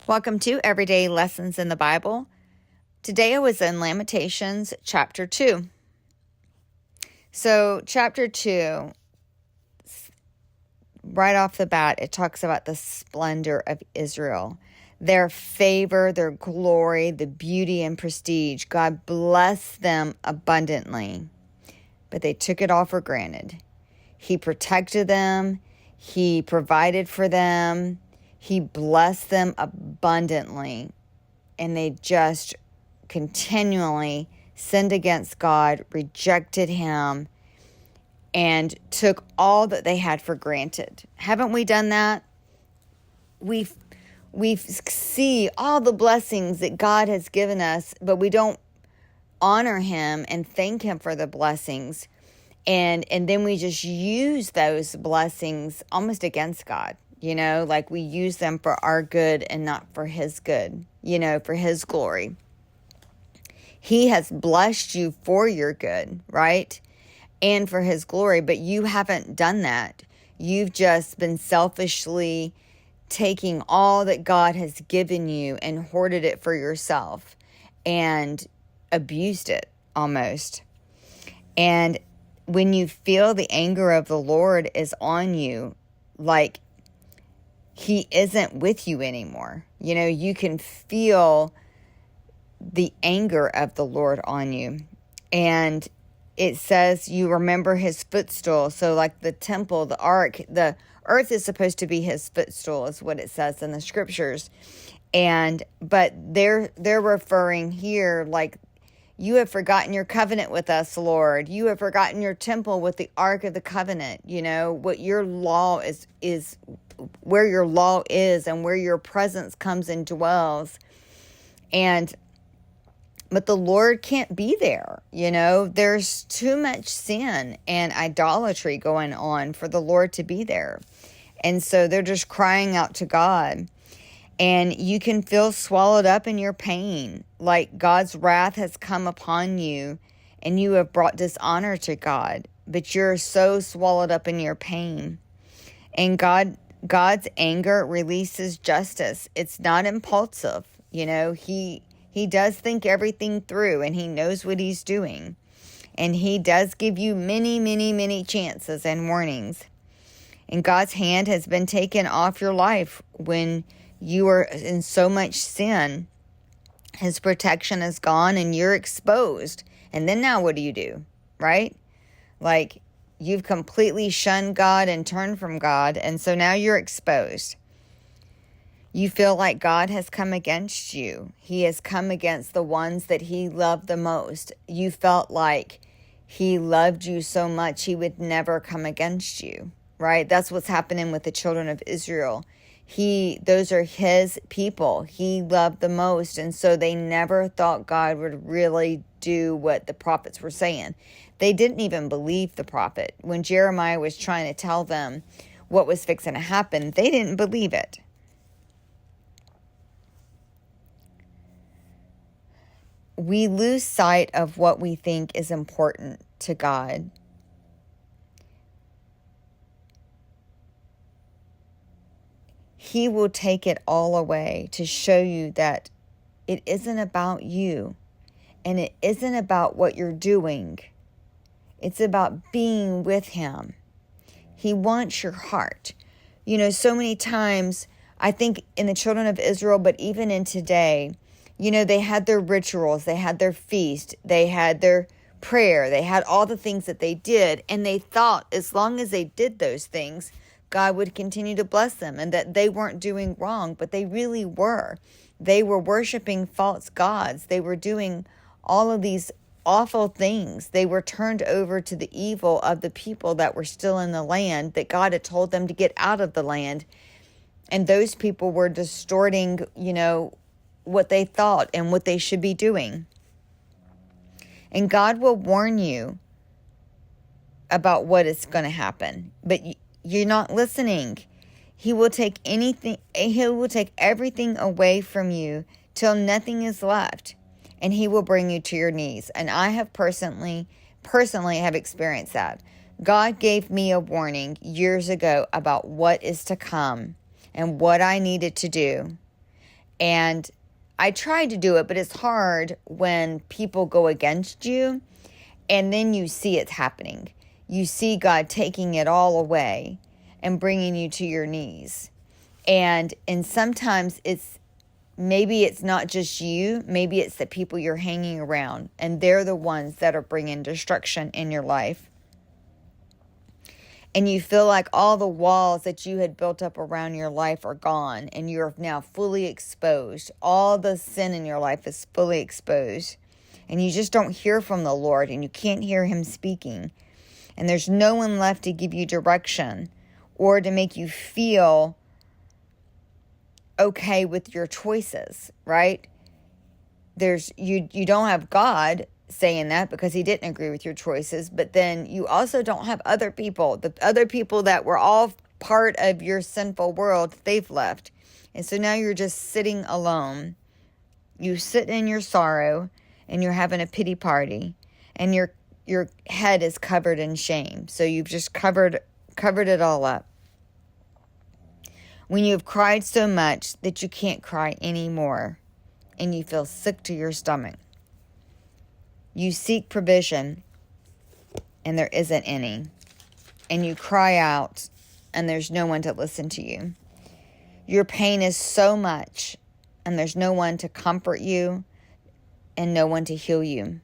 Welcome to Everyday Lessons in the Bible. Today I was in Lamentations Chapter 2. So, Chapter 2, right off the bat, it talks about the splendor of Israel, their favor, their glory, the beauty and prestige. God blessed them abundantly, but they took it all for granted. He protected them. He provided for them. He blessed them abundantly, and they just continually sinned against God, rejected Him, and took all that they had for granted. Haven't we done that? We see all the blessings that God has given us, but we don't honor Him and thank Him for the blessings, and then we just use those blessings almost against God. Like we use them for our good and not for His good, for His glory. He has blessed you for your good, right? And for His glory, but you haven't done that. You've just been selfishly taking all that God has given you and hoarded it for yourself and abused it almost. And when you feel the anger of the Lord is on you, like He isn't with you anymore. You can feel the anger of the Lord on you. And it says you remember His footstool. So like the temple, the ark, the earth is supposed to be His footstool is what it says in the scriptures. But they're referring here like, you have forgotten your covenant with us, Lord. You have forgotten your temple with the Ark of the Covenant. What your law is where your law is and where your presence comes and dwells. But the Lord can't be there. There's too much sin and idolatry going on for the Lord to be there. And so they're just crying out to God. And you can feel swallowed up in your pain, like God's wrath has come upon you and you have brought dishonor to God, but you're so swallowed up in your pain. And God's anger releases justice. It's not impulsive. He does think everything through, and He knows what He's doing. And He does give you many, many, many chances and warnings. And God's hand has been taken off your life when you are in so much sin. His protection is gone and you're exposed. And then now what do? Right? Like you've completely shunned God and turned from God. And so now you're exposed. You feel like God has come against you. He has come against the ones that He loved the most. You felt like He loved you so much He would never come against you. Right? That's what's happening with the children of Israel. Those are His people. He loved the most. And so they never thought God would really do what the prophets were saying. They didn't even believe the prophet. When Jeremiah was trying to tell them what was fixing to happen, they didn't believe it. We lose sight of what we think is important to God. He will take it all away to show you that it isn't about you and it isn't about what you're doing. It's about being with Him. He wants your heart. So many times, I think in the children of Israel, but even in today, they had their rituals, they had their feast, they had their prayer, they had all the things that they did, and they thought as long as they did those things, God would continue to bless them and that they weren't doing wrong, but they really were. They were worshiping false gods. They were doing all of these awful things. They were turned over to the evil of the people that were still in the land that God had told them to get out of the land. And those people were distorting, what they thought and what they should be doing. And God will warn you about what is going to happen, but you're not listening. He will take everything away from you till nothing is left, and He will bring you to your knees. And I have personally have experienced that. God gave me a warning years ago about what is to come and what I needed to do. And I tried to do it, but it's hard when people go against you and then you see it's happening. You see God taking it all away and bringing you to your knees. And sometimes maybe it's not just you, maybe it's the people you're hanging around, and they're the ones that are bringing destruction in your life. And you feel like all the walls that you had built up around your life are gone, and you're now fully exposed. All the sin in your life is fully exposed, and you just don't hear from the Lord, and you can't hear him speaking. And there's no one left to give you direction or to make you feel okay with your choices, right? You don't have God saying that because he didn't agree with your choices, but then you also don't have other people. The other people that were all part of your sinful world, they've left. And so now you're just sitting alone. You sit in your sorrow and you're having a pity party, and your head is covered in shame. So you've just covered it all up. When you have cried so much that you can't cry anymore and you feel sick to your stomach. You seek provision and there isn't any. And you cry out and there's no one to listen to you. Your pain is so much and there's no one to comfort you and no one to heal you.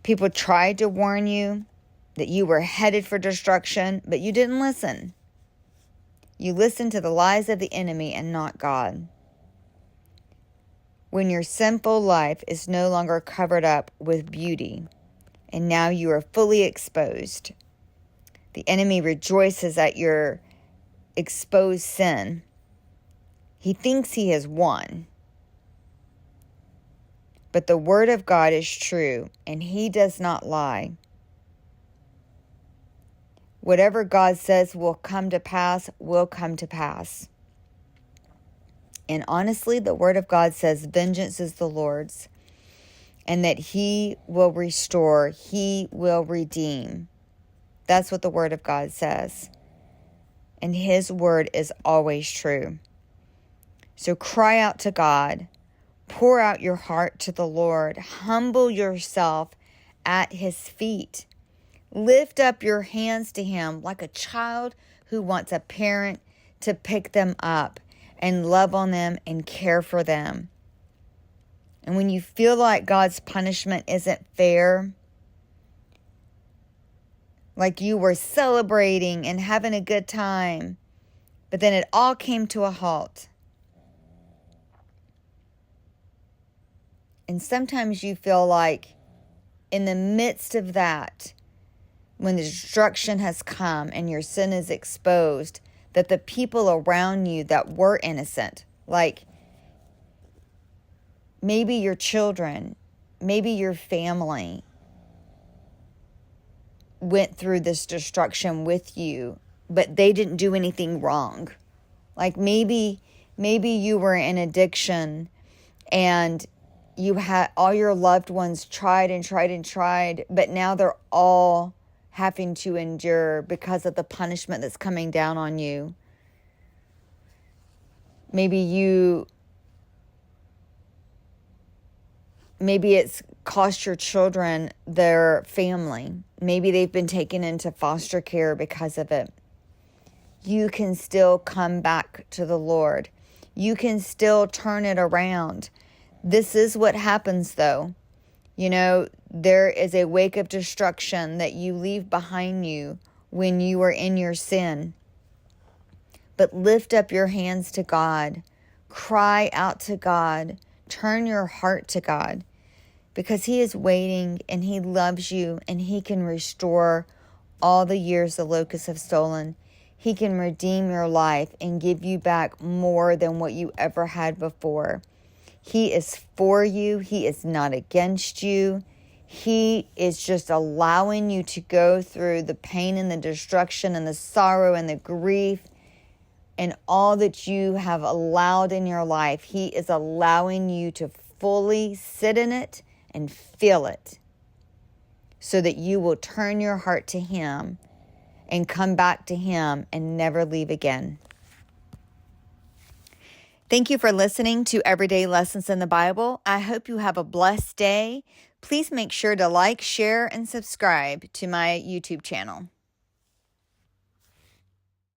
People tried to warn you that you were headed for destruction, but you didn't listen. You listened to the lies of the enemy and not God. When your sinful life is no longer covered up with beauty, and now you are fully exposed, the enemy rejoices at your exposed sin. He thinks he has won. But the word of God is true, and he does not lie. Whatever God says will come to pass, will come to pass. And honestly, the word of God says vengeance is the Lord's, and that he will restore, he will redeem. That's what the word of God says. And his word is always true. So cry out to God. Pour out your heart to the Lord. Humble yourself at his feet. Lift up your hands to him like a child who wants a parent to pick them up and love on them and care for them. And when you feel like God's punishment isn't fair, like you were celebrating and having a good time, but then it all came to a halt. And sometimes you feel like in the midst of that, when the destruction has come and your sin is exposed, that the people around you that were innocent, like maybe your children, maybe your family, went through this destruction with you, but they didn't do anything wrong. Like maybe you were in addiction and you had all your loved ones tried, but now they're all having to endure because of the punishment that's coming down on you. Maybe it's cost your children their family. Maybe they've been taken into foster care because of it. You can still come back to the Lord. You can still turn it around. This is what happens, though. You know, there is a wake of destruction that you leave behind you when you are in your sin. But lift up your hands to God. Cry out to God. Turn your heart to God. Because he is waiting and he loves you and he can restore all the years the locusts have stolen. He can redeem your life and give you back more than what you ever had before. He is for you. He is not against you. He is just allowing you to go through the pain and the destruction and the sorrow and the grief and all that you have allowed in your life. He is allowing you to fully sit in it and feel it so that you will turn your heart to him and come back to him and never leave again. Thank you for listening to Everyday Lessons in the Bible. I hope you have a blessed day. Please make sure to like, share, and subscribe to my YouTube channel.